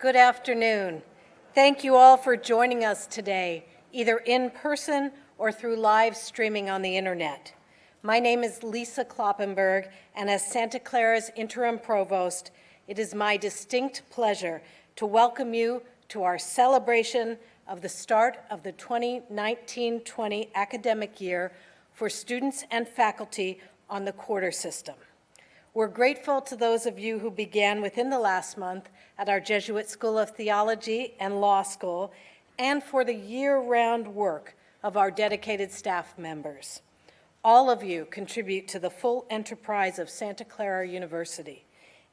Good afternoon. Thank you all for joining us today, either in person or through live streaming on the internet. My name is Lisa Kloppenberg, and as Santa Clara's Interim Provost, it is my distinct pleasure to welcome you to our celebration of the start of the 2019-20 academic year for students and faculty on the quarter system. We're grateful to those of you who began within the last month at our Jesuit School of Theology and Law School, and for the year-round work of our dedicated staff members. All of you contribute to the full enterprise of Santa Clara University,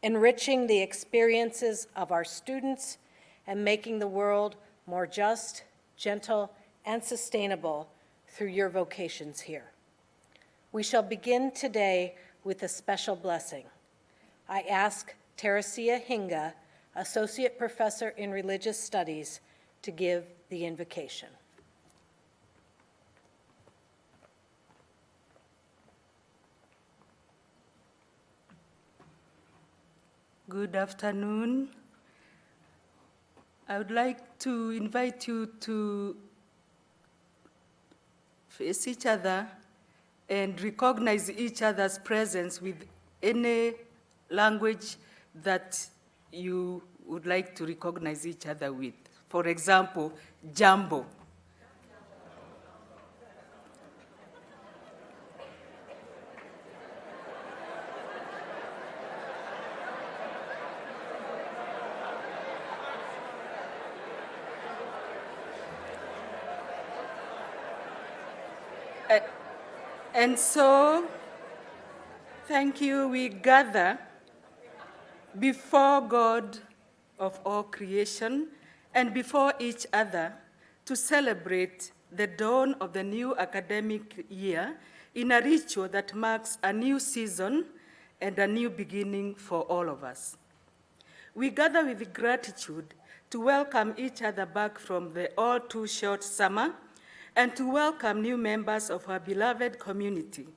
enriching the experiences of our students and making the world more just, gentle, and sustainable through your vocations here. We shall begin today with a special blessing. I ask Teresia Hinga, Associate Professor in Religious Studies, to give the invocation. Good afternoon. I would like to invite you to face each other and recognize each other's presence with any language that you would like to recognize each other with. For example, jambo. And so, thank you, we gather before God of all creation and before each other to celebrate the dawn of the new academic year in a ritual that marks a new season and a new beginning for all of us. We gather with gratitude to welcome each other back from the all too short summer and to welcome new members of our beloved community,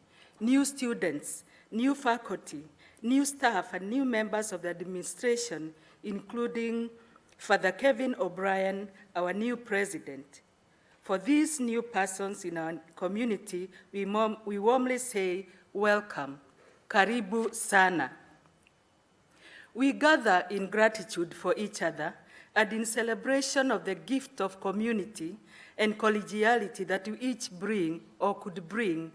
new students, new faculty, new staff, and new members of the administration, including Father Kevin O'Brien, our new president. For these new persons in our community, we warmly say, welcome, karibu sana. We gather in gratitude for each other and in celebration of the gift of community and collegiality that we each bring or could bring.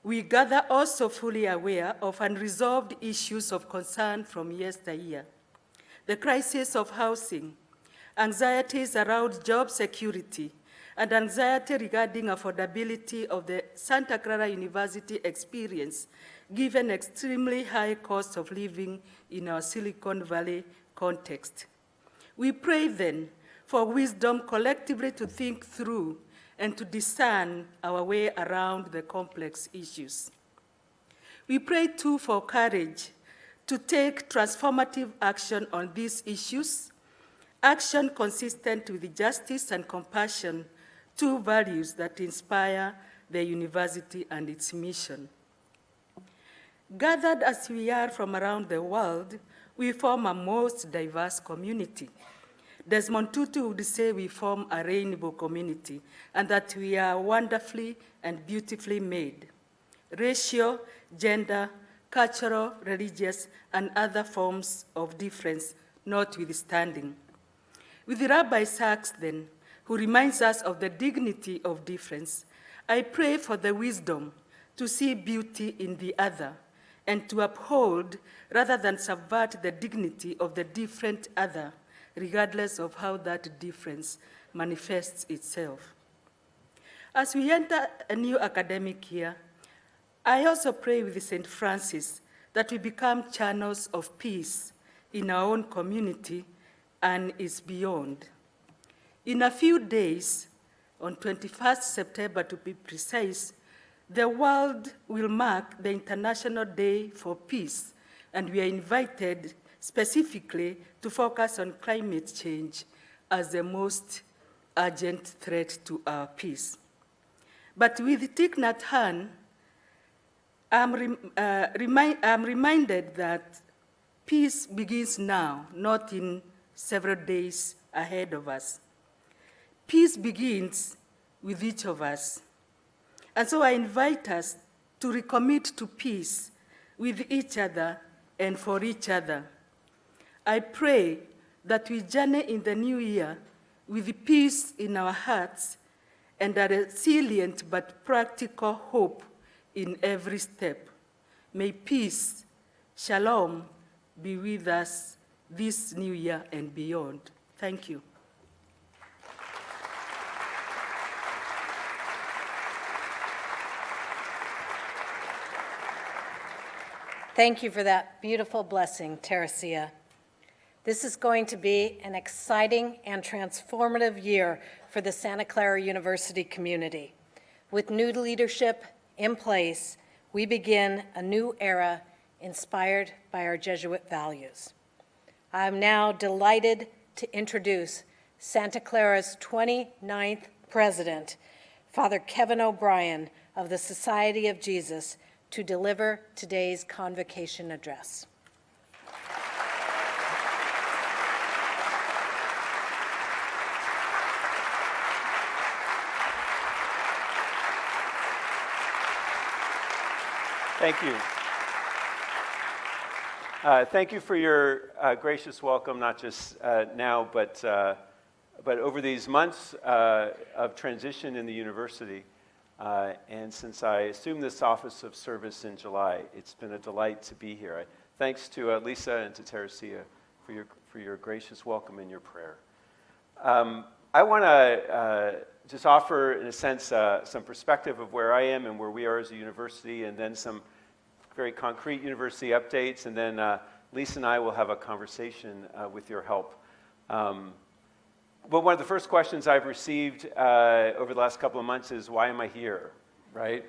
We gather also fully aware of unresolved issues of concern from yesteryear. The crisis of housing, anxieties around job security, and anxiety regarding affordability of the Santa Clara University experience, given extremely high cost of living in our Silicon Valley context. We pray then for wisdom collectively to think through and to discern our way around the complex issues. We pray too for courage to take transformative action on these issues, action consistent with justice and compassion, two values that inspire the university and its mission. Gathered as we are from around the world, we form a most diverse community. Desmond Tutu would say we form a rainbow community and that we are wonderfully and beautifully made. Racial, gender, cultural, religious, and other forms of difference notwithstanding. With Rabbi Sachs then, who reminds us of the dignity of difference, I pray for the wisdom to see beauty in the other and to uphold rather than subvert the dignity of the different other, regardless of how that difference manifests itself. As we enter a new academic year, I also pray with St. Francis that we become channels of peace in our own community and is beyond. In a few days, on 21st September to be precise, the world will mark the International Day for Peace, and we are invited specifically to focus on climate change as the most urgent threat to our peace. But with Thich Nhat Hanh, I'm reminded that peace begins now, not in several days ahead of us. Peace begins with each of us. And so I invite us to recommit to peace with each other and for each other. I pray that we journey in the new year with peace in our hearts and a resilient but practical hope in every step. May peace, shalom, be with us this new year and beyond. Thank you. Thank you for that beautiful blessing, Teresia. This is going to be an exciting and transformative year for the Santa Clara University community. With new leadership in place, we begin a new era inspired by our Jesuit values. I'm now delighted to introduce Santa Clara's 29th president, Father Kevin O'Brien of the Society of Jesus, to deliver today's Convocation address. Thank you. Thank you for your gracious welcome, not just now, but over these months of transition in the university. And since I assumed this office of service in July, it's been a delight to be here. Thanks to Lisa and to Teresia for your gracious welcome and your prayer. I want to just offer, in a sense, some perspective of where I am and where we are as a university, and then some very concrete university updates, and then Lisa and I will have a conversation with your help. Well, one of the first questions I've received over the last couple of months is, why am I here, right?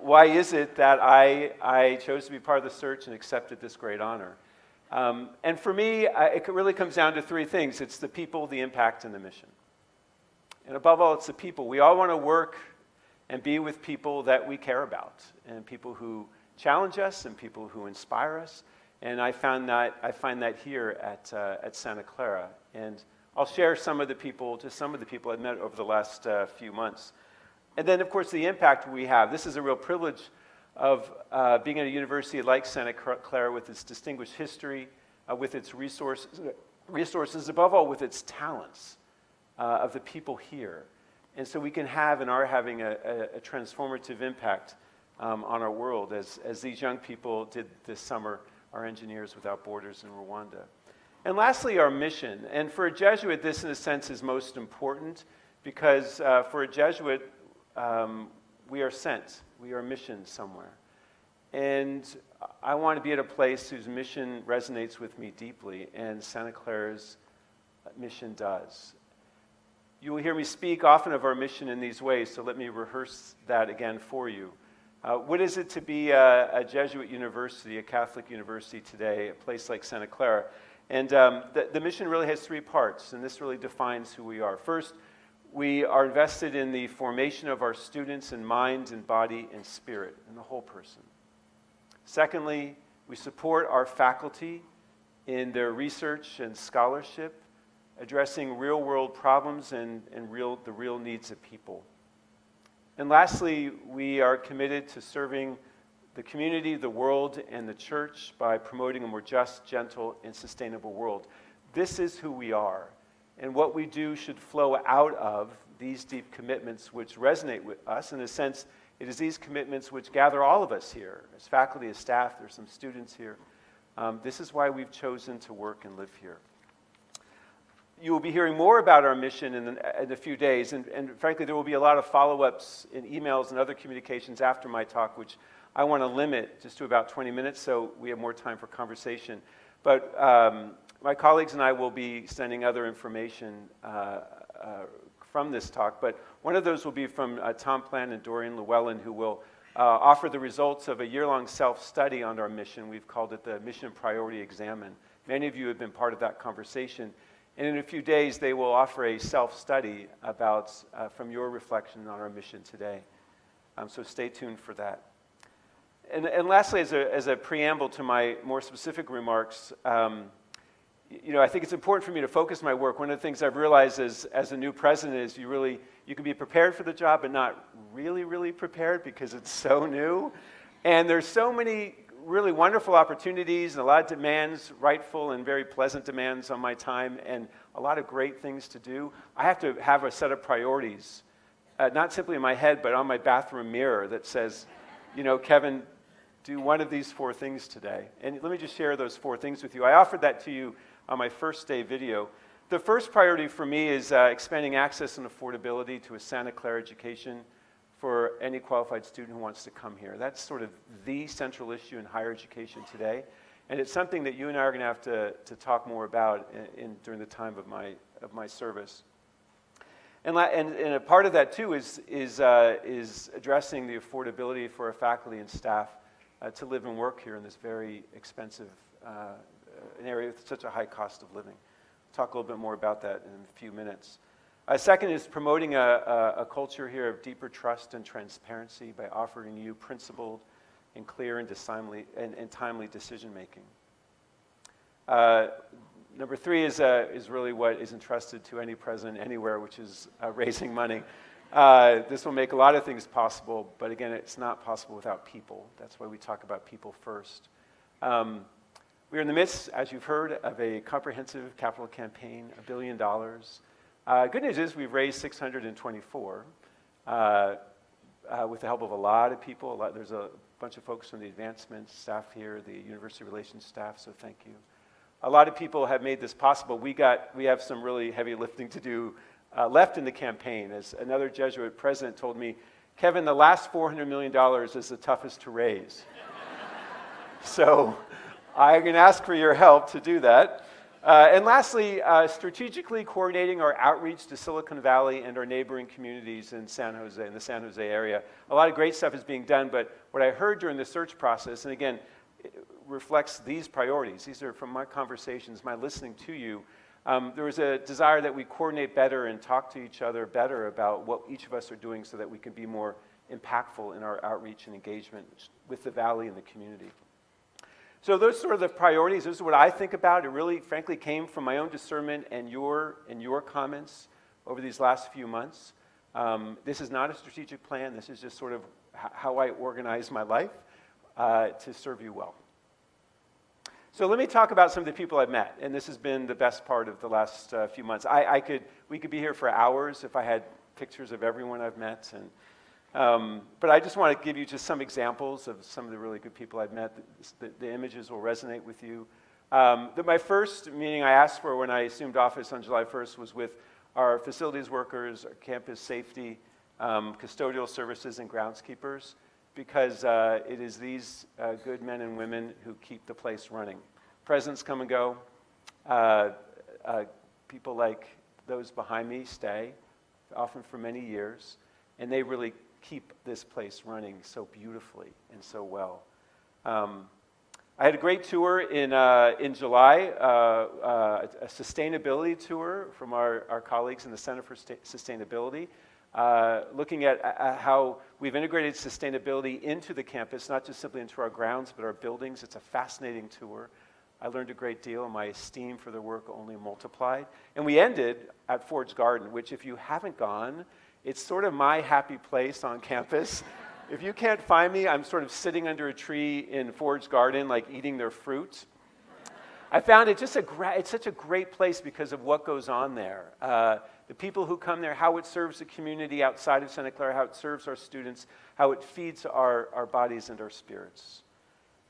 Why is it that I chose to be part of the search and accepted this great honor? And for me, it really comes down to three things. It's the people, the impact, and the mission. And above all, it's the people. We all want to work and be with people that we care about, and people who challenge us and people who inspire us. And I find that here at Santa Clara. And I'll share some of the people I've met over the last few months. And then, of course, the impact we have. This is a real privilege of being at a university like Santa Clara with its distinguished history, with its resources, above all, with its talents of the people here. And so we can have and are having a transformative impact on our world, as these young people did this summer, our Engineers Without Borders in Rwanda. And lastly, our mission. And for a Jesuit, this, in a sense, is most important, because for a Jesuit, we are sent. We are missioned somewhere. And I want to be at a place whose mission resonates with me deeply, and Santa Clara's mission does. You will hear me speak often of our mission in these ways, so let me rehearse that again for you. What is it to be a Jesuit university, a Catholic university today, a place like Santa Clara? And the mission really has three parts, and this really defines who we are. First, we are invested in the formation of our students in mind and body and spirit, in the whole person. Secondly, we support our faculty in their research and scholarship, addressing real-world problems and the real needs of people. And lastly, we are committed to serving the community, the world, and the church by promoting a more just, gentle, and sustainable world. This is who we are, and what we do should flow out of these deep commitments which resonate with us. In a sense, it is these commitments which gather all of us here, as faculty, as staff. There's some students here. This is why we've chosen to work and live here. You will be hearing more about our mission in a few days, and frankly, there will be a lot of follow-ups in emails and other communications after my talk, which I want to limit just to about 20 minutes so we have more time for conversation. But my colleagues and I will be sending other information from this talk, but one of those will be from Tom Plan and Dorian Llewellyn, who will offer the results of a year-long self-study on our mission. We've called it the Mission Priority Examine. Many of you have been part of that conversation. And in a few days, they will offer a self-study about from your reflection on our mission today. So stay tuned for that. And lastly, as a preamble to my more specific remarks, I think it's important for me to focus my work. One of the things I've realized as a new president is you can be prepared for the job, but not really, really prepared because it's so new. And there's so many really wonderful opportunities and a lot of demands, rightful and very pleasant demands on my time, and a lot of great things to do. I have to have a set of priorities, not simply in my head, but on my bathroom mirror that says, Kevin, do one of these 4 things today. And let me just share those 4 things with you. I offered that to you on my first day video. The first priority for me is expanding access and affordability to a Santa Clara education for any qualified student who wants to come here. That's sort of the central issue in higher education today. And it's something that you and I are going to have to talk more about during the time of my service. And a part of that, too, is addressing the affordability for our faculty and staff to live and work here in this very expensive an area with such a high cost of living. We'll talk a little bit more about that in a few minutes. Second is promoting a culture here of deeper trust and transparency by offering you principled and clear and timely decision-making. Number 3 is really what is entrusted to any president anywhere, which is raising money. This will make a lot of things possible, but again, it's not possible without people. That's why we talk about people first. We are in the midst, as you've heard, of a comprehensive capital campaign, $1 billion. Good news is we've raised 624 with the help of a lot of people. There's a bunch of folks from the advancement staff here, the university relations staff, so thank you. A lot of people have made this possible. We have some really heavy lifting to do left in the campaign. As another Jesuit president told me, Kevin, the last $400 million is the toughest to raise. So I'm going to ask for your help to do that. And lastly, strategically coordinating our outreach to Silicon Valley and our neighboring communities in the San Jose area. A lot of great stuff is being done, but what I heard during the search process, and again, it reflects these priorities. These are from my conversations, my listening to you. There was a desire that we coordinate better and talk to each other better about what each of us are doing so that we can be more impactful in our outreach and engagement with the Valley and the community. So those are sort of the priorities. This is what I think about. It really, frankly, came from my own discernment and your comments over these last few months. This is not a strategic plan. This is just sort of how I organize my life to serve you well. So let me talk about some of the people I've met, and this has been the best part of the last few months. We could be here for hours if I had pictures of everyone I've met, but I just want to give you just some examples of some of the really good people I've met. The images will resonate with you. My first meeting I asked for when I assumed office on July 1st was with our facilities workers, our campus safety, custodial services, and groundskeepers, because it is these good men and women who keep the place running. Presidents come and go. People like those behind me stay, often for many years, and they really keep this place running so beautifully and so well. I had a great tour in July, a sustainability tour from our colleagues in the Center for Sustainability, looking at how we've integrated sustainability into the campus, not just simply into our grounds, but our buildings. It's a fascinating tour. I learned a great deal, and my esteem for their work only multiplied. And we ended at Ford's Garden, which if you haven't gone, it's sort of my happy place on campus. If you can't find me, I'm sort of sitting under a tree in Ford's Garden, like eating their fruit. I found it it's such a great place because of what goes on there. The people who come there, how it serves the community outside of Santa Clara, how it serves our students, how it feeds our bodies and our spirits.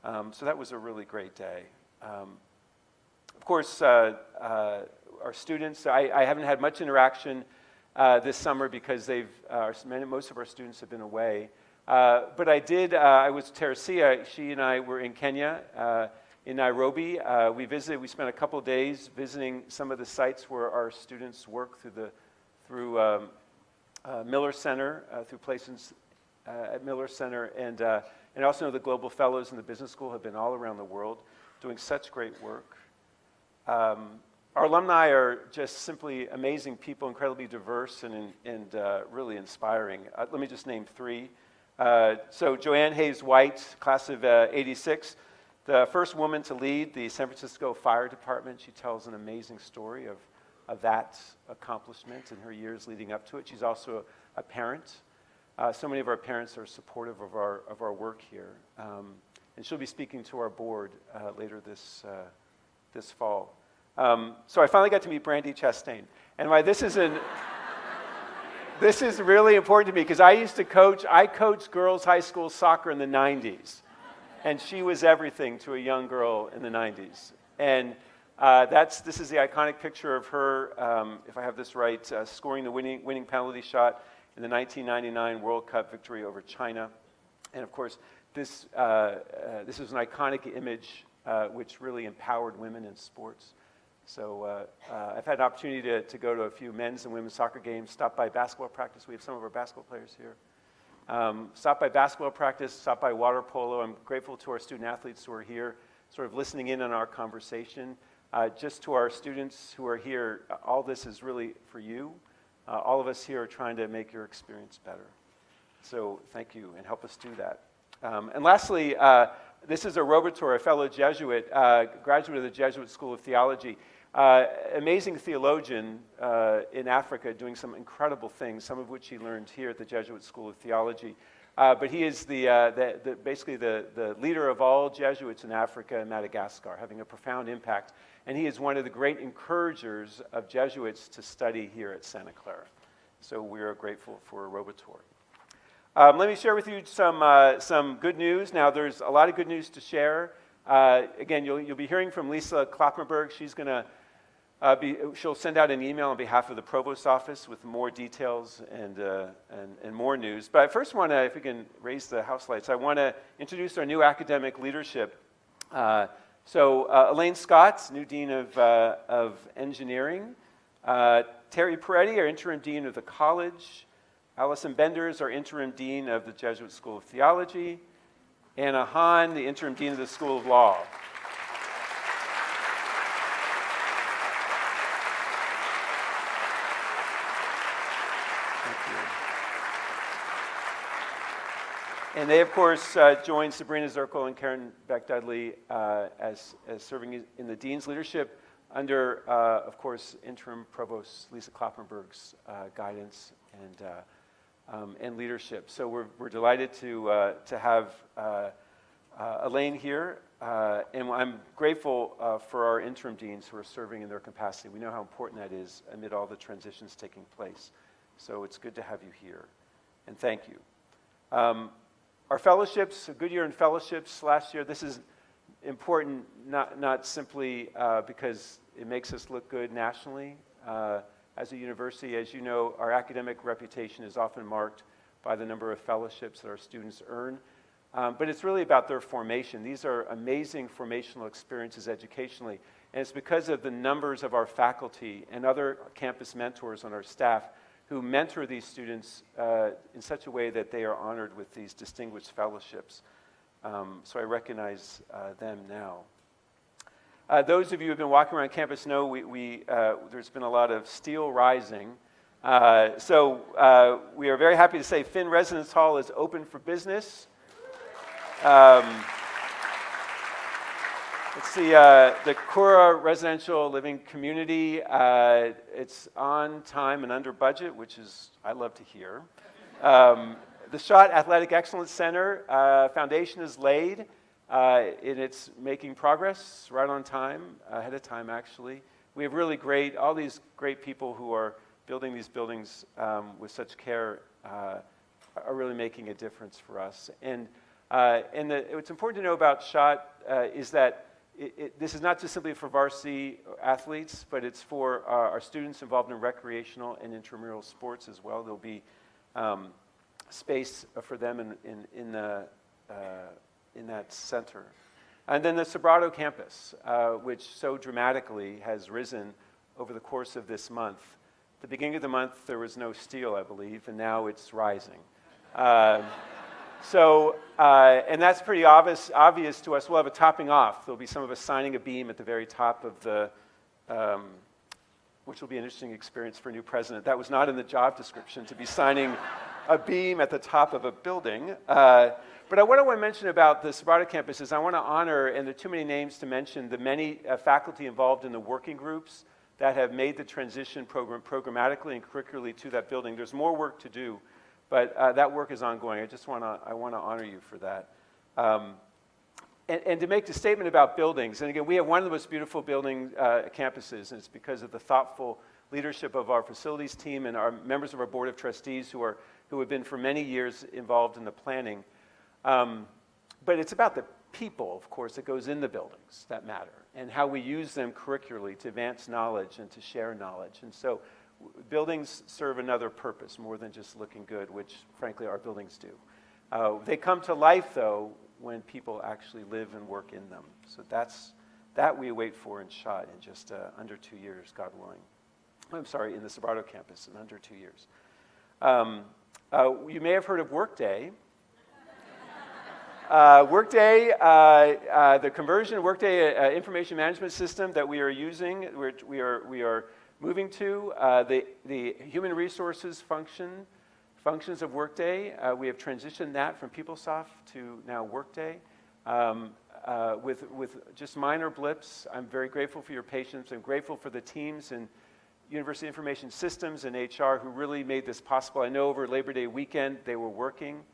So that was a really great day. Of course, our students, I haven't had much interaction this summer because most of our students have been away. But I was with Teresia. She and I were in Kenya, in Nairobi. We spent a couple days visiting some of the sites where our students work through Miller Center, through places at Miller Center, and also the Global Fellows in the Business School have been all around the world doing such great work. Our alumni are just simply amazing people, incredibly diverse and really inspiring. Let me just name three. So Joanne Hayes White, class of 86, the first woman to lead the San Francisco Fire Department. She tells an amazing story of that accomplishment and her years leading up to it. She's also a parent. So many of our parents are supportive of our work here. And she'll be speaking to our board later this fall. So I finally got to meet Brandy Chastain. And why this is really important to me, because I coached girls' high school soccer in the 90s. And she was everything to a young girl in the 90s. And this is the iconic picture of her, if I have this right, scoring the winning penalty shot in the 1999 World Cup victory over China. And of course, this is an iconic image which really empowered women in sports. So I've had an opportunity to go to a few men's and women's soccer games, stop by basketball practice. We have some of our basketball players here. Stop by basketball practice, stop by water polo. I'm grateful to our student athletes who are here, sort of listening in on our conversation. Just to our students who are here, all this is really for you. All of us here are trying to make your experience better. So thank you, and help us do that. And lastly, this is a Robotor, a fellow Jesuit, graduate of the Jesuit School of Theology. Amazing theologian in Africa, doing some incredible things, some of which he learned here at the Jesuit School of Theology. But he is basically the leader of all Jesuits in Africa and Madagascar, having a profound impact. And he is one of the great encouragers of Jesuits to study here at Santa Clara. So we are grateful for Robotor. Let me share with you some good news. Now, there's a lot of good news to share. Again, you'll be hearing from Lisa Kloppenberg. She's going to she'll send out an email on behalf of the Provost's office with more details and more news. But I first want to, if we can raise the house lights, I want to introduce our new academic leadership. Elaine Scott, new Dean of Engineering. Terry Peretti, our Interim Dean of the College. Allison Benders, our Interim Dean of the Jesuit School of Theology. Anna Hahn, the Interim Dean of the School of Law. Thank you. And they, of course, joined Sabrina Zirkle and Karen Beck-Dudley as serving in the Dean's leadership under, of course, Interim Provost Lisa Kloppenberg's guidance and leadership. So we're delighted to have Elaine here, and I'm grateful for our interim deans who are serving in their capacity. We know how important that is amid all the transitions taking place. So it's good to have you here, and thank you. Our fellowships, a good year in fellowships last year. This is important, not simply because it makes us look good nationally. As a university, as you know, our academic reputation is often marked by the number of fellowships that our students earn. But it's really about their formation. These are amazing formational experiences educationally. And it's because of the numbers of our faculty and other campus mentors on our staff who mentor these students in such a way that they are honored with these distinguished fellowships. So I recognize them now. Those of you who have been walking around campus know there's been a lot of steel rising. So we are very happy to say Finn Residence Hall is open for business. It's the Clara Residential Living Community. It's on time and under budget, which is I love to hear. The Schott Athletic Excellence Center foundation is laid. And it's making progress right on time, ahead of time actually. We have all these great people who are building these buildings with such care are really making a difference for us. And what's important to know about Schott is that this is not just simply for varsity athletes, but it's for our students involved in recreational and intramural sports as well. There'll be space for them in that center. And then the Sobrato campus, which so dramatically has risen over the course of this month. At the beginning of the month, there was no steel, I believe, and now it's rising. And that's pretty obvious to us. We'll have a topping off. There'll be some of us signing a beam at the very top of the, which will be an interesting experience for a new president. That was not in the job description, to be signing a beam at the top of a building. But what I want to mention about the Sabrata campus is I want to honor, and there are too many names to mention, the many faculty involved in the working groups that have made the transition programmatically and curricularly to that building. There's more work to do, but that work is ongoing. I want to honor you for that. And to make the statement about buildings, and again, we have one of the most beautiful building campuses, and it's because of the thoughtful leadership of our facilities team and our members of our board of trustees who have been for many years involved in the planning. But it's about the people, of course, that goes in the buildings that matter, and how we use them curricularly to advance knowledge and to share knowledge. And so buildings serve another purpose more than just looking good, which frankly our buildings do. They come to life, though, when people actually live and work in them. So that we wait for in SHOT in just under 2 years, God willing. I'm sorry, in the Sabrata campus in under 2 years. You may have heard of Workday. Workday, the conversion Workday information management system that we are using, which we are moving to, the human resources functions of Workday. We have transitioned that from PeopleSoft to now Workday. With just minor blips, I'm very grateful for your patience. I'm grateful for the teams in University Information Systems and HR who really made this possible. I know over Labor Day weekend they were working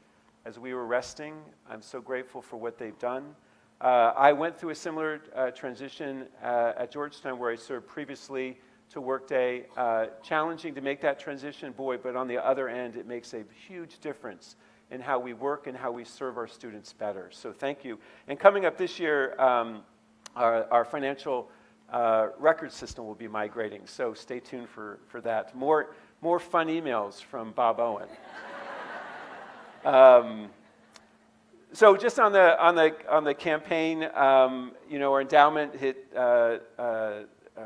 as we were resting. I'm so grateful for what they've done. I went through a similar transition at Georgetown where I served previously to Workday. Challenging to make that transition, boy, but on the other end, it makes a huge difference in how we work and how we serve our students better. So thank you. And coming up this year, our financial record system will be migrating, so stay tuned for that. More fun emails from Bob Owen. So just on the campaign, our endowment hit.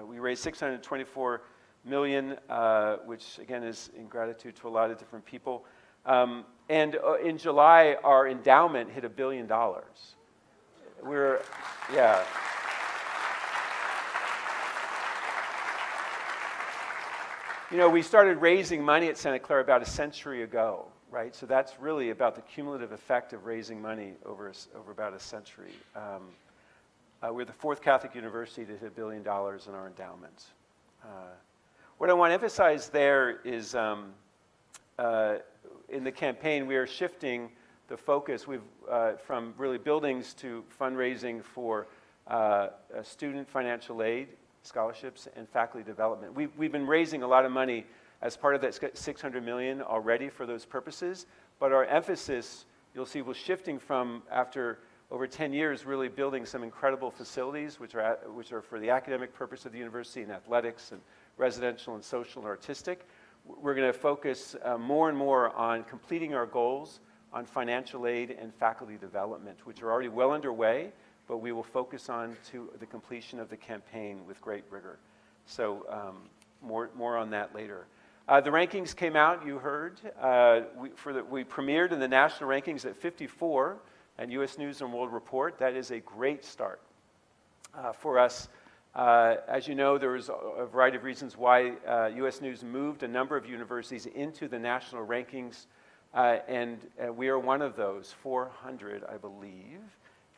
We raised $624 million, which again is in gratitude to a lot of different people. And in July, our endowment hit $1 billion. Yeah. We started raising money at Santa Clara about a century ago, right? So that's really about the cumulative effect of raising money over about a century. We're the fourth Catholic university to hit $1 billion in our endowment. What I want to emphasize there is in the campaign, we are shifting the focus from really buildings to fundraising for student financial aid, scholarships, and faculty development. We've been raising a lot of money as part of that $600 million already for those purposes, but our emphasis, you'll see, was shifting from, after over 10 years, really building some incredible facilities, which are for the academic purpose of the university and athletics and residential and social and artistic. We're going to focus more and more on completing our goals on financial aid and faculty development, which are already well underway, but we will focus on to the completion of the campaign with great rigor. So more on that later. The rankings came out, you heard. We premiered in the national rankings at 54 and U.S. News & World Report. That is a great start for us. As you know, there was a variety of reasons why U.S. News moved a number of universities into the national rankings, and we are one of those, 400, I believe,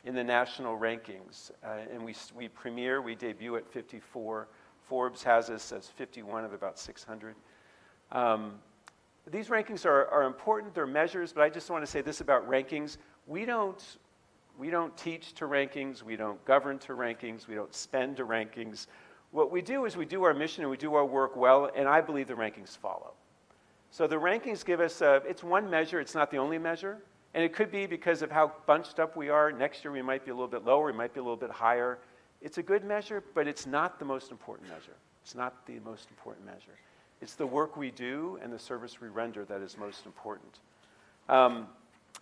in the national rankings. And we debut at 54. Forbes has us as 51 of about 600. These rankings are important, they're measures, but I just want to say this about rankings. We don't teach to rankings, we don't govern to rankings, we don't spend to rankings. What we do is we do our mission and we do our work well, and I believe the rankings follow. So the rankings give us, it's one measure, it's not the only measure, and it could be because of how bunched up we are. Next year we might be a little bit lower, we might be a little bit higher. It's a good measure, but it's not the most important measure. It's not the most important measure. It's the work we do and the service we render that is most important.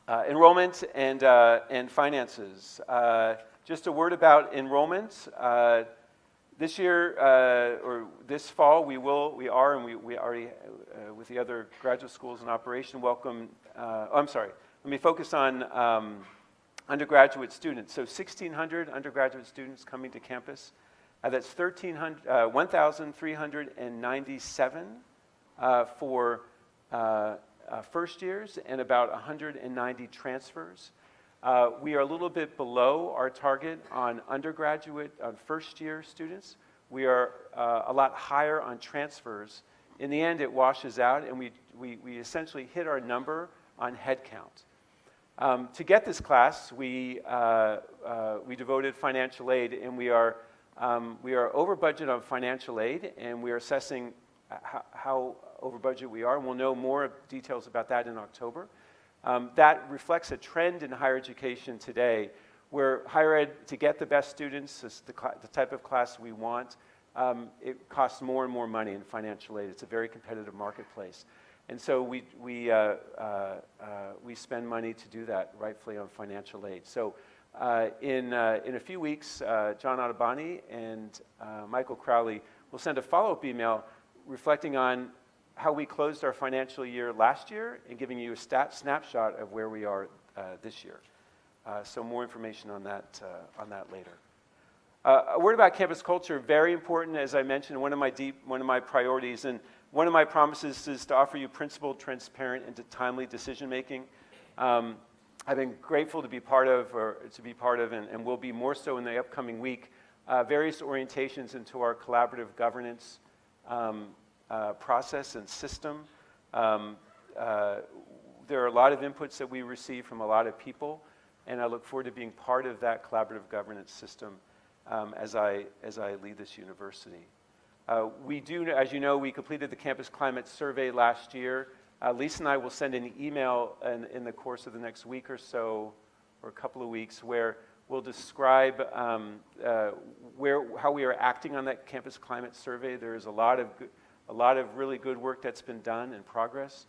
Enrollment and finances. Just a word about enrollment. This year, or this fall, we already, with the other graduate schools in operation, welcome, let me focus on undergraduate students. So 1,600 undergraduate students coming to campus. That's 1,397 for first years and about 190 transfers. We are a little bit below our target on undergraduate, on first-year students. We are a lot higher on transfers. In the end, it washes out, and we essentially hit our number on headcount. To get this class, we devoted financial aid, and we are over budget on financial aid, and we are assessing how over budget we are, and we'll know more details about that in October. That reflects a trend in higher education today, where higher ed, to get the best students, the type of class we want, it costs more and more money in financial aid. It's a very competitive marketplace. And so we spend money to do that, rightfully, on financial aid. So in a few weeks, John Ottoboni and Michael Crowley will send a follow-up email reflecting on how we closed our financial year last year and giving you a snapshot of where we are this year. So more information on that later. A word about campus culture, very important, as I mentioned, one of my priorities, and one of my promises is to offer you principled, transparent, and timely decision-making. I've been grateful to be part of, and will be more so in the upcoming week, various orientations into our collaborative governance process and system. There are a lot of inputs that we receive from a lot of people, and I look forward to being part of that collaborative governance system as I lead this university. We do, as you know, we completed the campus climate survey last year. Lisa and I will send an email in the course of the next week or so, or a couple of weeks, where we'll describe how we are acting on that campus climate survey. There is a lot of really good work that's been done in progress.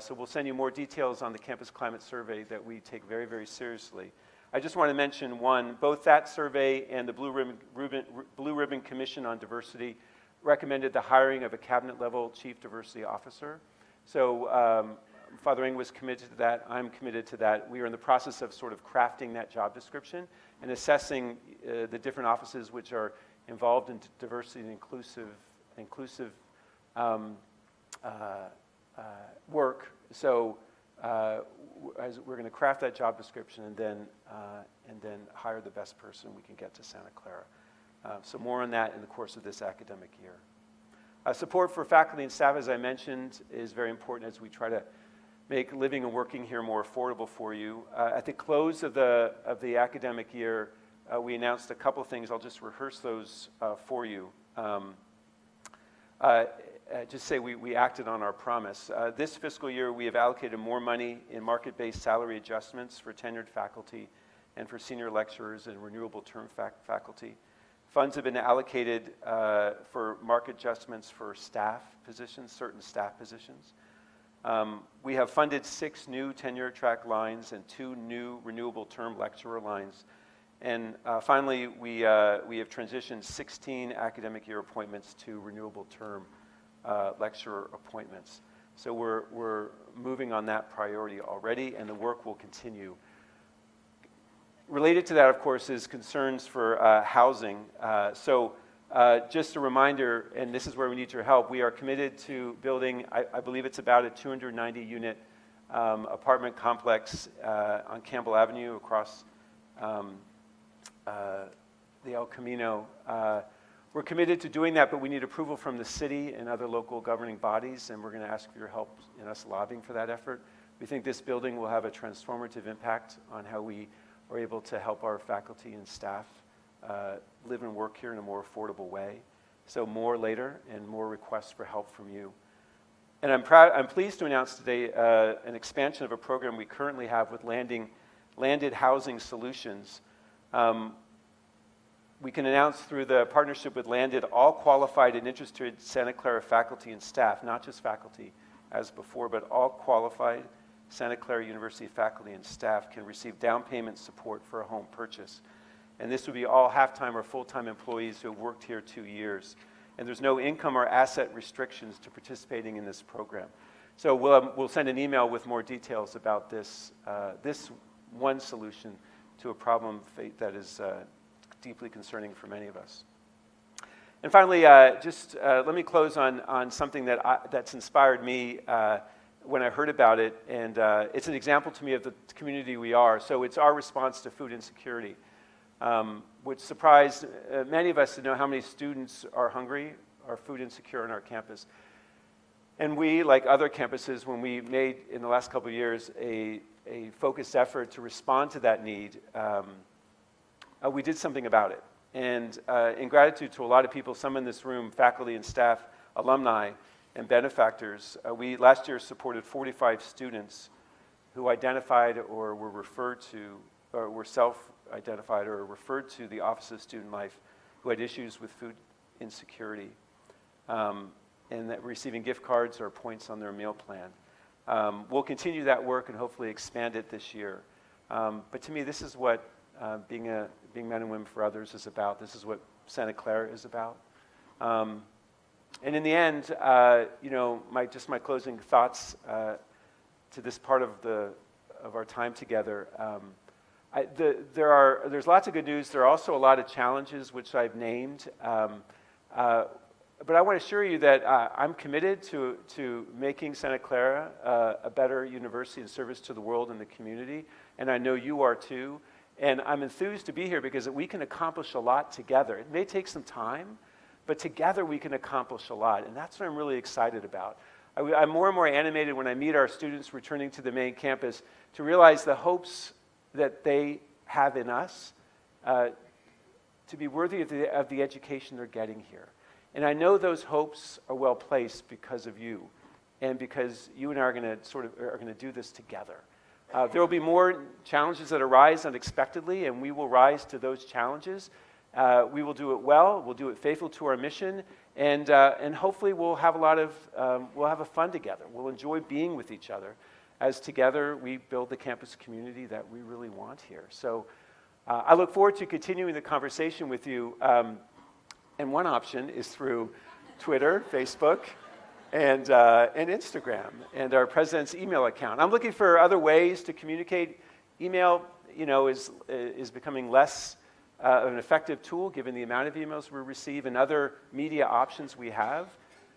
So we'll send you more details on the campus climate survey that we take very, very seriously. I just want to mention one, both that survey and the Blue Ribbon Commission on Diversity recommended the hiring of a cabinet-level chief diversity officer. So Father Ng was committed to that. I'm committed to that. We are in the process of sort of crafting that job description and assessing the different offices which are involved in diversity and inclusive work. So as we're going to craft that job description and then hire the best person we can get to Santa Clara. So more on that in the course of this academic year. Support for faculty and staff, as I mentioned, is very important as we try to make living and working here more affordable for you. At the close of the academic year, we announced a couple things. I'll just rehearse those for you. Just say we acted on our promise. This fiscal year, we have allocated more money in market-based salary adjustments for tenured faculty and for senior lecturers and renewable term faculty. Funds have been allocated for market adjustments for staff positions, certain staff positions. We have funded 6 new tenure track lines and 2 new renewable term lecturer lines. And finally, we have transitioned 16 academic year appointments to renewable term lecturer appointments. So we're moving on that priority already, and the work will continue. Related to that, of course, is concerns for housing. Just a reminder, and this is where we need your help, we are committed to building, I believe it's about a 290-unit apartment complex on Campbell Avenue across the El Camino. We're committed to doing that, but we need approval from the city and other local governing bodies, and we're going to ask for your help in us lobbying for that effort. We think this building will have a transformative impact on how we are able to help our faculty and staff live and work here in a more affordable way. So more later, and more requests for help from you. And I'm pleased to announce today an expansion of a program we currently have with Landed Housing Solutions. We can announce through the partnership with Landed, all qualified and interested Santa Clara faculty and staff, not just faculty as before, but all qualified Santa Clara University faculty and staff can receive down payment support for a home purchase. And this would be all half-time or full-time employees who have worked here 2 years. And there's no income or asset restrictions to participating in this program. So we'll send an email with more details about this one solution to a problem that is deeply concerning for many of us. And finally, let me close on something that's inspired me. when I heard about it, and it's an example to me of the community we are. So it's our response to food insecurity, which surprised many of us to know how many students are hungry, are food insecure on our campus. And we, like other campuses, when we made, in the last couple of years, a focused effort to respond to that need, we did something about it. And in gratitude to a lot of people, some in this room, faculty and staff, alumni, and benefactors, we last year supported 45 students who identified or were referred to, or were self-identified or referred to the Office of Student Life who had issues with food insecurity, and that were receiving gift cards or points on their meal plan. We'll continue that work and hopefully expand it this year. But to me, this is what being men and women for others is about. This is what Santa Clara is about. And in the end, my closing thoughts to this part of our time together. There's lots of good news. There are also a lot of challenges, which I've named. But I want to assure you that I'm committed to making Santa Clara a better university in service to the world and the community, and I know you are too. And I'm enthused to be here because we can accomplish a lot together. It may take some time, but together we can accomplish a lot, and that's what I'm really excited about. I'm more and more animated when I meet our students returning to the main campus to realize the hopes that they have in us to be worthy of the education they're getting here. And I know those hopes are well placed because of you, and because you and I are going to do this together. There will be more challenges that arise unexpectedly, and we will rise to those challenges. We will do it well. We'll do it faithful to our mission, and hopefully we'll have a fun together. We'll enjoy being with each other, as together we build the campus community that we really want here. So I look forward to continuing the conversation with you. And one option is through Twitter, Facebook, and Instagram, and our president's email account. I'm looking for other ways to communicate. Email, is becoming less of an effective tool given the amount of emails we receive and other media options we have.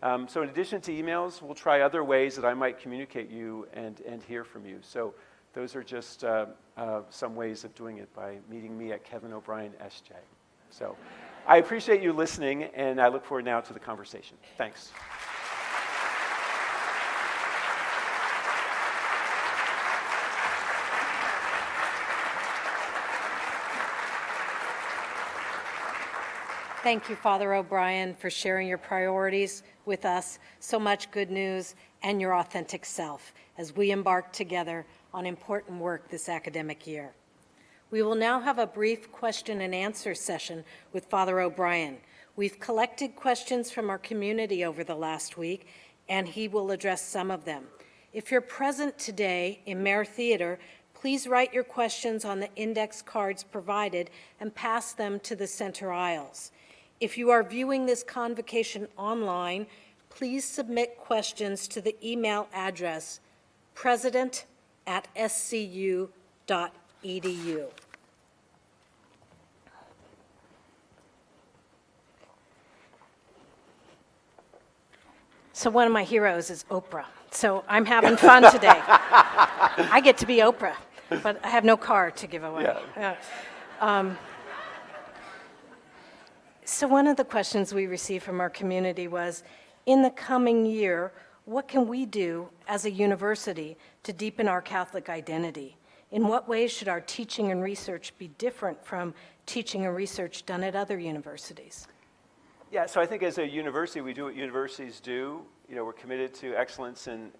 So in addition to emails, we'll try other ways that I might communicate you and hear from you. So those are just some ways of doing it by meeting me at Kevin O'Brien SJ. So I appreciate you listening, and I look forward now to the conversation. Thanks. Thank you, Father O'Brien, for sharing your priorities with us, so much good news, and your authentic self as we embark together on important work this academic year. We will now have a brief question and answer session with Father O'Brien. We've collected questions from our community over the last week, and he will address some of them. If you're present today in Mare Theater, please write your questions on the index cards provided and pass them to the center aisles. If you are viewing this convocation online, please submit questions to the email address president@scu.edu. So one of my heroes is Oprah. So I'm having fun today. I get to be Oprah, but I have no car to give away. Yeah. So one of the questions we received from our community was, in the coming year, what can we do as a university to deepen our Catholic identity? In what ways should our teaching and research be different from teaching and research done at other universities? Yeah, so I think as a university, we do what universities do. We're committed to excellence in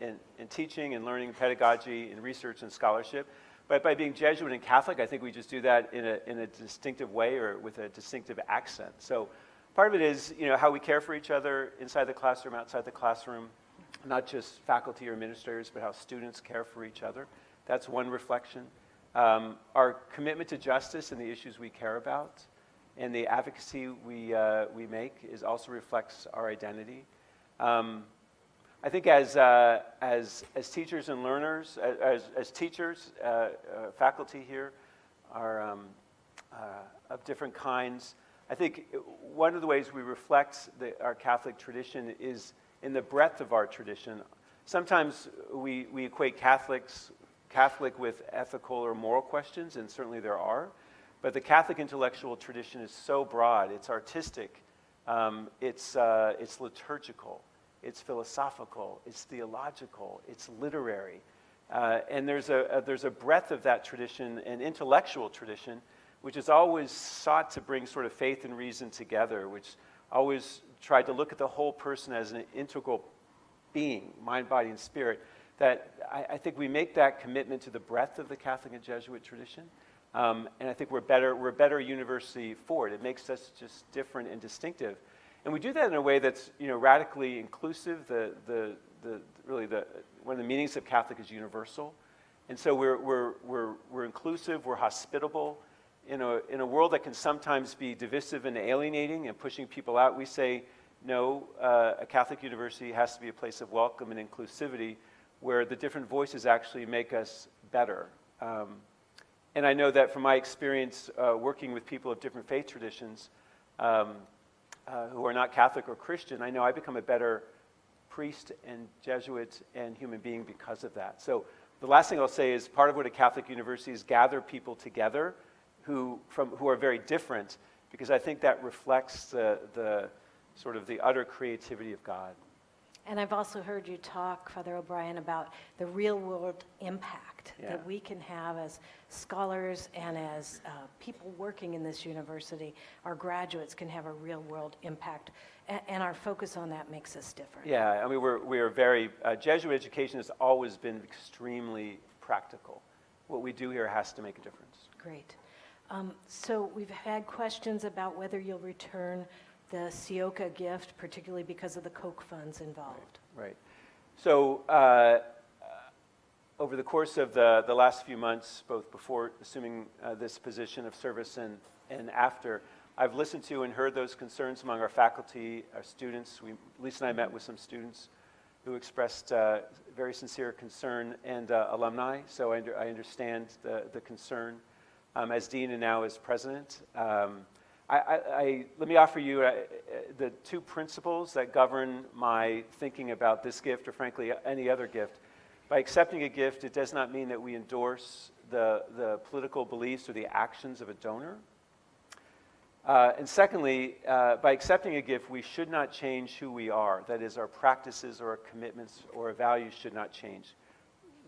teaching and learning, pedagogy, and research and scholarship. But by being Jesuit and Catholic, I think we just do that in a distinctive way or with a distinctive accent. So part of it is, how we care for each other inside the classroom, outside the classroom, not just faculty or administrators, but how students care for each other. That's one reflection. Our commitment to justice and the issues we care about, and the advocacy we make also reflects our identity. I think as teachers and learners, as teachers, faculty here are of different kinds. I think one of the ways we reflect our Catholic tradition is in the breadth of our tradition. sometimes we equate Catholic with ethical or moral questions, and certainly there are. But the Catholic intellectual tradition is so broad. It's artistic, it's liturgical, it's philosophical, it's theological, it's literary. And there's a breadth of that tradition, an intellectual tradition, which has always sought to bring sort of faith and reason together, which always tried to look at the whole person as an integral being, mind, body, and spirit. That I think we make that commitment to the breadth of the Catholic and Jesuit tradition, and I think we're a better university for it. It makes us just different and distinctive, and we do that in a way that's radically inclusive. Really one of the meanings of Catholic is universal, and so we're inclusive. We're hospitable. In a world that can sometimes be divisive and alienating and pushing people out, we say no. A Catholic university has to be a place of welcome and inclusivity, where the different voices actually make us better. And I know that from my experience working with people of different faith traditions who are not Catholic or Christian, I know I become a better priest and Jesuit and human being because of that. So the last thing I'll say is part of what a Catholic university is gather people together who are very different, because I think that reflects the sort of the utter creativity of God. And I've also heard you talk, Father O'Brien, about the real-world impact that we can have as scholars and as people working in this university. Our graduates can have a real-world impact, and our focus on that makes us different. Yeah, I mean, we are very, Jesuit education has always been extremely practical. What we do here has to make a difference. Great. So we've had questions about whether you'll return the Sioka gift, particularly because of the Koch funds involved. Right. So over the course of the last few months, both before assuming this position of service and after, I've listened to and heard those concerns among our faculty, our students. Lisa and I met with some students who expressed very sincere concern, and alumni, so I understand the concern. As dean and now as president, let me offer you the two principles that govern my thinking about this gift, or frankly, any other gift. By accepting a gift, it does not mean that we endorse the political beliefs or the actions of a donor. And secondly, by accepting a gift, we should not change who we are. That is, our practices or our commitments or our values should not change.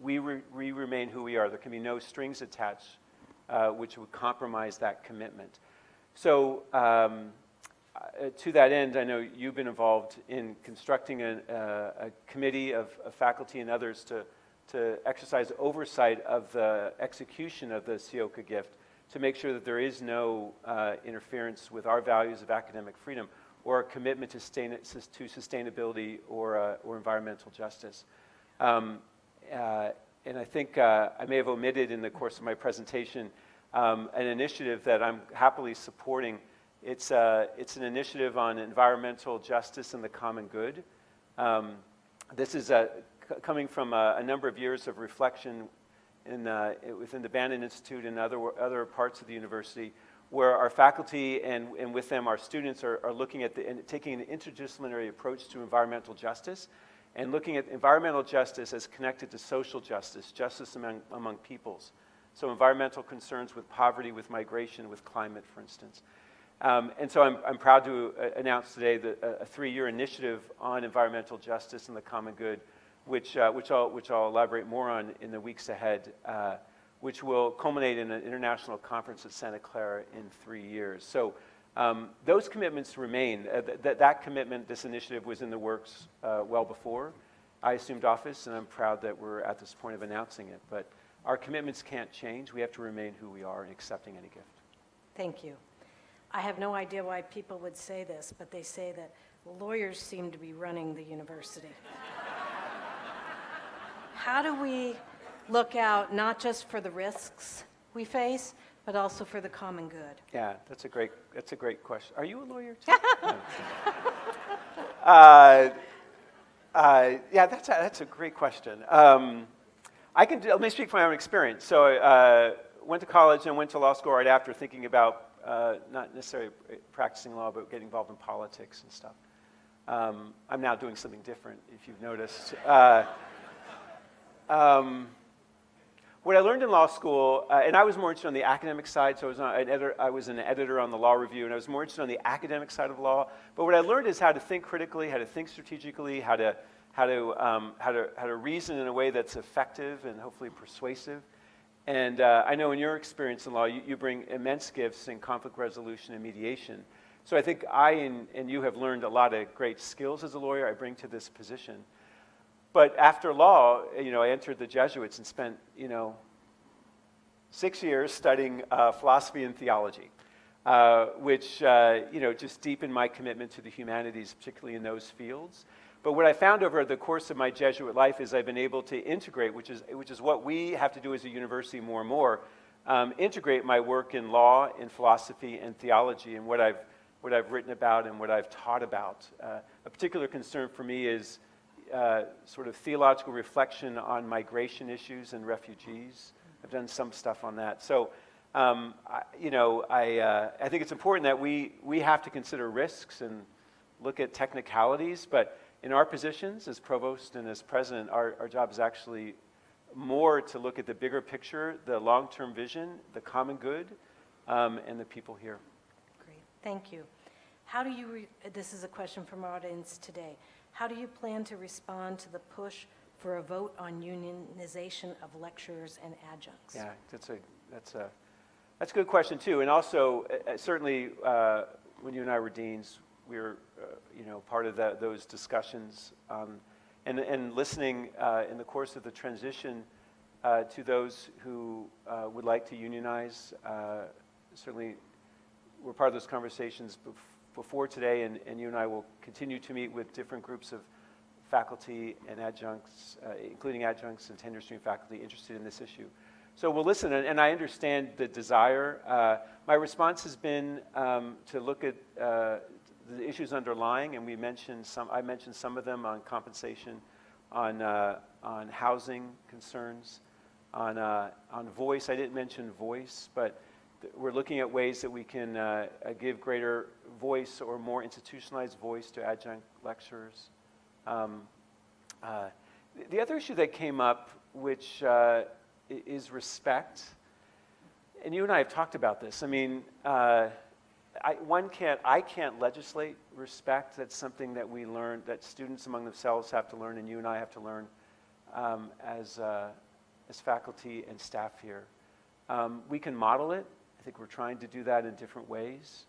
We remain who we are. There can be no strings attached which would compromise that commitment. So to that end, I know you've been involved in constructing a committee of faculty and others to exercise oversight of the execution of the Sioka gift, to make sure that there is no interference with our values of academic freedom or a commitment to sustainability or environmental justice. And I think I may have omitted in the course of my presentation an initiative that I'm happily supporting. It's an initiative on environmental justice and the common good. This is coming from a number of years of reflection within the Bannon Institute and other parts of the university, where our faculty and with them our students are looking at and taking an interdisciplinary approach to environmental justice, and looking at environmental justice as connected to social justice, justice among peoples. So environmental concerns with poverty, with migration, with climate, for instance. And so I'm proud to announce today a 3-year initiative on environmental justice and the common good, which I'll elaborate more on in the weeks ahead, which will culminate in an international conference at Santa Clara in 3 years. So those commitments remain. That commitment, this initiative, was in the works well before I assumed office, and I'm proud that we're at this point of announcing it. But our commitments can't change. We have to remain who we are in accepting any gift. Thank you. I have no idea why people would say this, but they say that lawyers seem to be running the university. How do we look out not just for the risks we face, but also for the common good? Yeah, that's a great question. Are you a lawyer too? Yeah, that's a great question. Let me speak from my own experience. So I went to college and went to law school right after, thinking about not necessarily practicing law, but getting involved in politics and stuff. I'm now doing something different, if you've noticed. What I learned in law school, and I was more interested on the academic side, so I was an editor on the Law Review, and I was more interested on the academic side of law. But what I learned is how to think critically, how to think strategically, how to reason in a way that's effective and hopefully persuasive. And I know in your experience in law, you bring immense gifts in conflict resolution and mediation. So I think I and you have learned a lot of great skills as a lawyer I bring to this position. But after law, I entered the Jesuits and spent, 6 years studying philosophy and theology, which, just deepened my commitment to the humanities, particularly in those fields. But what I found over the course of my Jesuit life is I've been able to integrate, which is what we have to do as a university more and more, integrate my work in law, in philosophy, and theology, and what I've written about and what I've taught about. A particular concern for me is sort of theological reflection on migration issues and refugees. I've done some stuff on that. So, I think it's important that we have to consider risks and look at technicalities, but in our positions as provost and as president, our job is actually more to look at the bigger picture, the long-term vision, the common good, and the people here. Great, thank you. How do you, this is a question from our audience today, how do you plan to respond to the push for a vote on unionization of lecturers and adjuncts? Yeah, that's a good question too. And also, certainly, when you and I were deans, we were, part of those discussions, and listening in the course of the transition to those who would like to unionize. Certainly, we're part of those conversations before today, and you and I will continue to meet with different groups of faculty and adjuncts, including adjuncts and tenure stream faculty interested in this issue. So we'll listen, and I understand the desire. My response has been to look at the issues underlying, and I mentioned some of them on compensation, on housing concerns, on voice. I didn't mention voice, but we're looking at ways that we can give greater voice or more institutionalized voice to adjunct lecturers. The other issue that came up, which is respect, and you and I have talked about this. I mean, I can't legislate respect. That's something that we learn, that students among themselves have to learn, and you and I have to learn as faculty and staff here. We can model it. I think we're trying to do that in different ways.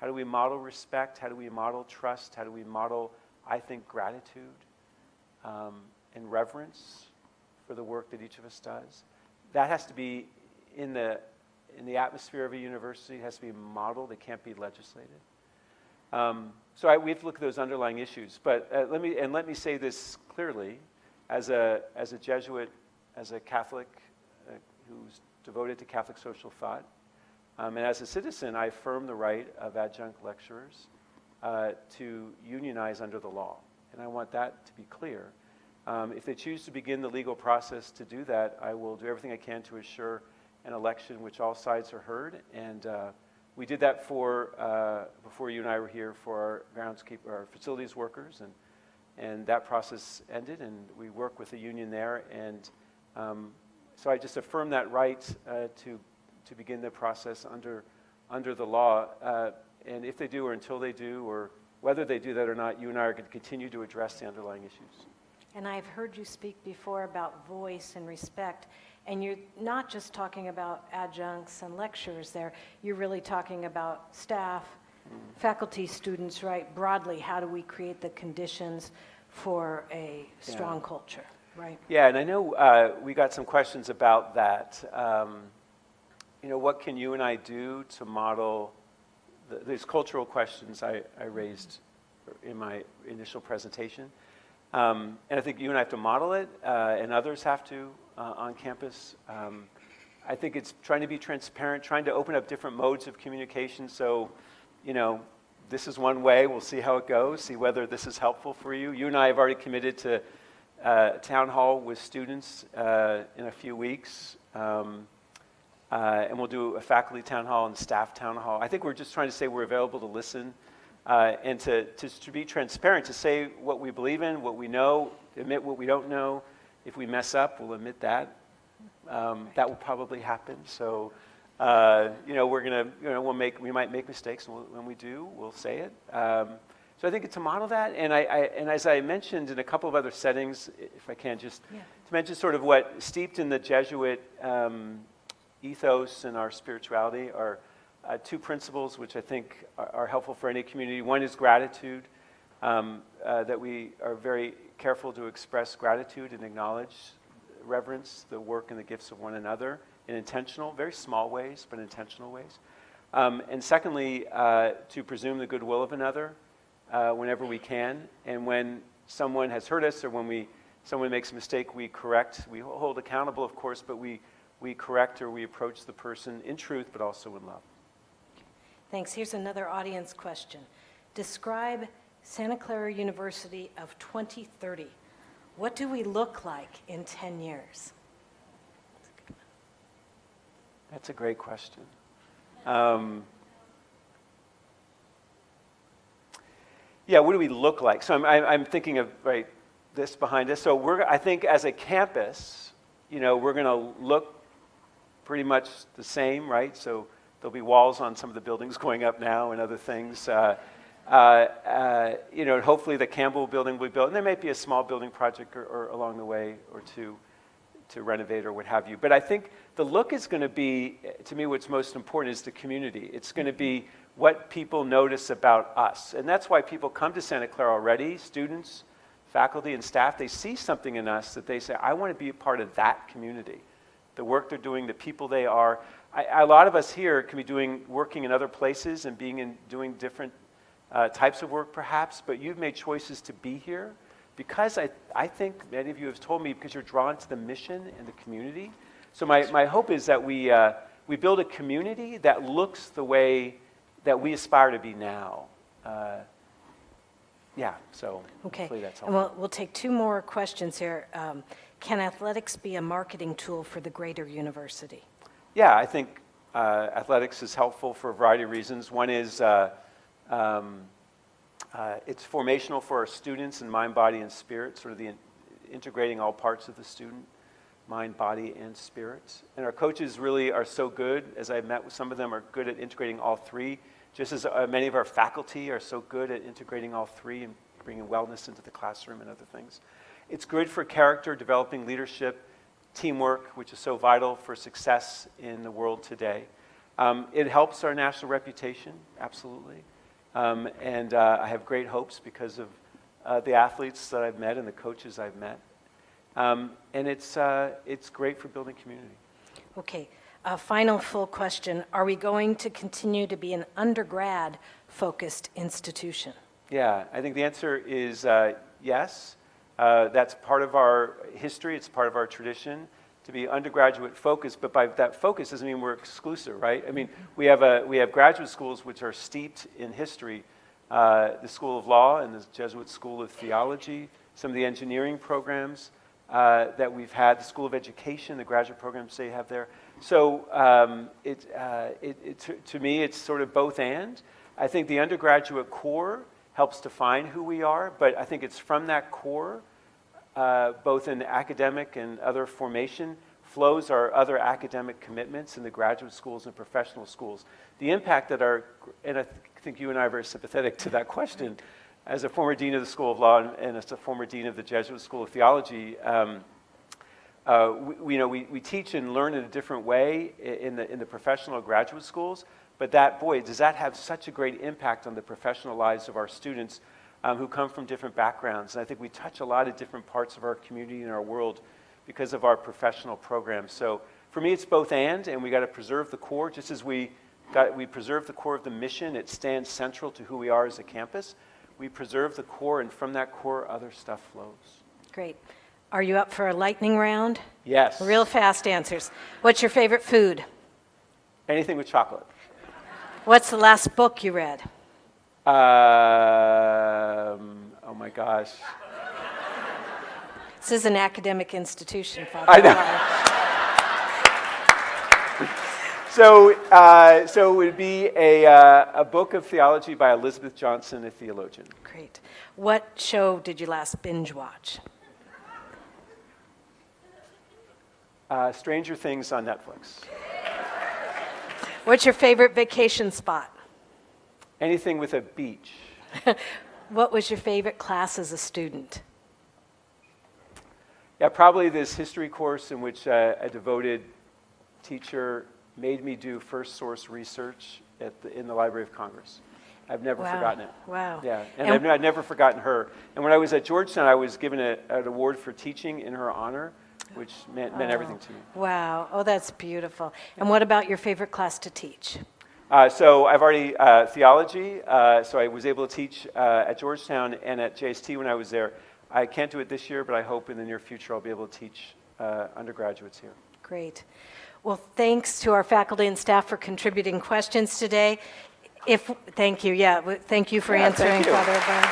How do we model respect? How do we model trust? How do we model, I think, gratitude and reverence for the work that each of us does? That has to be in the atmosphere of a university. It has to be modeled. It can't be legislated. So we have to look at those underlying issues. But let me say this clearly, as a Jesuit, as a Catholic who's devoted to Catholic social thought, and as a citizen, I affirm the right of adjunct lecturers to unionize under the law. And I want that to be clear. If they choose to begin the legal process to do that, I will do everything I can to assure an election in which all sides are heard. And we did that before you and I were here for our facilities workers, and that process ended, and we work with the union there. And so I just affirm that right to begin the process under the law. And if they do, or until they do, or whether they do that or not, you and I are going to continue to address the underlying issues. And I've heard you speak before about voice and respect, and you're not just talking about adjuncts and lecturers there, you're really talking about staff, faculty, students, right? Broadly, how do we create the conditions for a strong culture, right? Yeah, and I know we got some questions about that. What can you and I do to model these cultural questions I raised in my initial presentation? And I think you and I have to model it, and others have to on campus. I think it's trying to be transparent, trying to open up different modes of communication. So, this is one way. We'll see how it goes, see whether this is helpful for you. You and I have already committed to town hall with students in a few weeks. And we'll do a faculty town hall and staff town hall. I think we're just trying to say we're available to listen and to be transparent, to say what we believe in, what we know, admit what we don't know. If we mess up, we'll admit that. That will probably happen. So, we're gonna, we might make mistakes, and when we do, we'll say it. So I think to model that, and as I mentioned in a couple of other settings, if I can just to mention sort of what steeped in the Jesuit ethos and our spirituality are two principles which I think are helpful for any community. One is gratitude, that we are very careful to express gratitude and acknowledge, reverence the work and the gifts of one another in intentional, very small ways, but intentional ways. And secondly, to presume the goodwill of another whenever we can. And when someone has hurt us or when someone makes a mistake, we correct. We hold accountable, of course, but we correct or we approach the person in truth, but also in love. Thanks. Here's another audience question. Describe Santa Clara University of 2030. What do we look like in 10 years? That's a great question. What do we look like? So I'm thinking of this behind us. So I think as a campus, we're going to look pretty much the same, right? So there'll be walls on some of the buildings going up now and other things. Hopefully the Campbell building will be built, and there may be a small building project or along the way or two to renovate or what have you. But I think the look is going to be, to me, what's most important is the community. It's going to be what people notice about us. And that's why people come to Santa Clara already, students, faculty, and staff. They see something in us that they say, I want to be a part of that community. The work they're doing, the people they are. A lot of us here can be working in other places and doing different types of work perhaps, but you've made choices to be here because I think many of you have told me because you're drawn to the mission and the community. So my hope is that we build a community that looks the way that we aspire to be now. So hopefully that's all. And we'll take two more questions here. Can athletics be a marketing tool for the greater university? Yeah, I think athletics is helpful for a variety of reasons. One is it's formational for our students in mind, body, and spirit, sort of integrating all parts of the student, mind, body, and spirit. And our coaches really are so good, as I've met with some of them, are good at integrating all three, just as many of our faculty are so good at integrating all three and bringing wellness into the classroom and other things. It's good for character, developing leadership, teamwork, which is so vital for success in the world today. It helps our national reputation, absolutely. And I have great hopes because of the athletes that I've met and the coaches I've met. And it's great for building community. Okay, a final full question. Are we going to continue to be an undergrad-focused institution? Yeah, I think the answer is yes. That's part of our history. It's part of our tradition to be undergraduate focused, but by that focus doesn't mean we're exclusive, right? I mean, we have graduate schools which are steeped in history, the School of Law and the Jesuit School of Theology, some of the engineering programs that we've had, the School of Education, the graduate programs they have there. So to me, it's sort of both and. I think the undergraduate core helps define who we are, but I think it's from that core, both in academic and other formation, flows our other academic commitments in the graduate schools and professional schools. The impact that and I think you and I are very sympathetic to that question. As a former dean of the School of Law and as a former dean of the Jesuit School of Theology, we teach and learn in a different way in the professional graduate schools, but does that have such a great impact on the professional lives of our students who come from different backgrounds. And I think we touch a lot of different parts of our community and our world because of our professional programs. So for me, it's both and we got to preserve the core. Just as we preserve the core of the mission, it stands central to who we are as a campus. We preserve the core, and from that core, other stuff flows. Great. Are you up for a lightning round? Yes. Real fast answers. What's your favorite food? Anything with chocolate. What's the last book you read? Oh my gosh. This is an academic institution, Father. I know. So it would be a book of theology by Elizabeth Johnson, a theologian. Great. What show did you last binge watch? Stranger Things on Netflix. What's your favorite vacation spot? Anything with a beach. What was your favorite class as a student? Yeah, probably this history course in which a devoted teacher made me do first source research in the Library of Congress. I've never forgotten it. Wow. Yeah, and I've never forgotten her. And when I was at Georgetown, I was given an award for teaching in her honor, which meant everything to me. Wow. Oh, that's beautiful. And what about your favorite class to teach? So I've already, theology, so I was able to teach at Georgetown and at JST when I was there. I can't do it this year, but I hope in the near future I'll be able to teach undergraduates here. Great. Well, thanks to our faculty and staff for contributing questions today. Thank you, thank you for answering, thank you. Father O'Brien.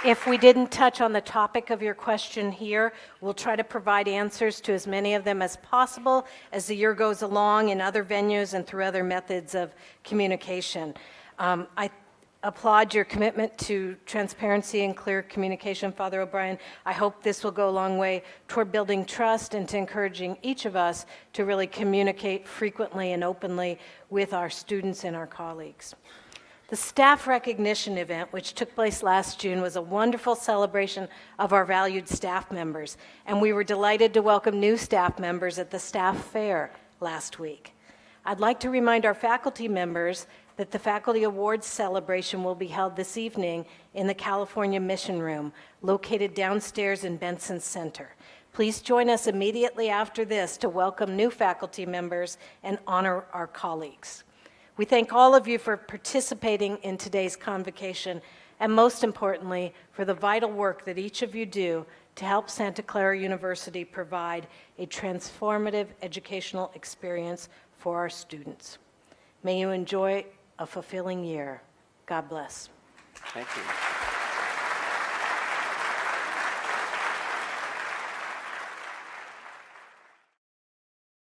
If we didn't touch on the topic of your question here, we'll try to provide answers to as many of them as possible as the year goes along in other venues and through other methods of communication. I applaud your commitment to transparency and clear communication, Father O'Brien. I hope this will go a long way toward building trust and to encouraging each of us to really communicate frequently and openly with our students and our colleagues. The staff recognition event, which took place last June, was a wonderful celebration of our valued staff members, and we were delighted to welcome new staff members at the staff fair last week. I'd like to remind our faculty members that the Faculty Awards celebration will be held this evening in the California Mission Room, located downstairs in Benson Center. Please join us immediately after this to welcome new faculty members and honor our colleagues. We thank all of you for participating in today's convocation, and most importantly, for the vital work that each of you do to help Santa Clara University provide a transformative educational experience for our students. May you enjoy a fulfilling year. God bless. Thank you.